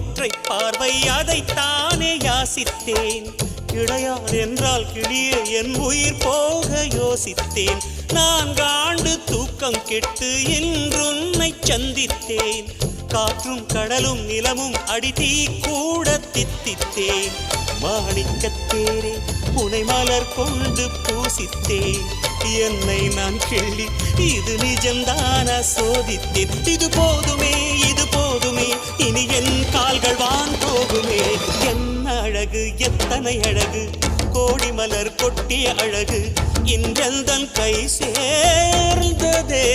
ஒற்றை பார்வை அதைத்தானே யாசித்தேன். இளையார் என்றால் கிளியே என் உயிர் போக யோசித்தேன். 4 ஆண்டு தூக்கம் கெட்டு இன்றுன்னை சந்தித்தேன். காற்றும் கடலும் நிலமும் அடித்தீ கூட தித்தித்தேன். மாணிக்கத்தேரே புனை மலர் கொண்டு பூசித்தேன். என்னை நான் கிள்ளி இது நிஜம்தான சோதித்தேன். இது போதுமே இது போதுமே இனி என் கால்கள் வான் போகுமே. என்ன அழகு எத்தனை அழகு கோடி மலர் கொட்டிய அழகு இன்றெந்தன் கை சேர்ந்ததே.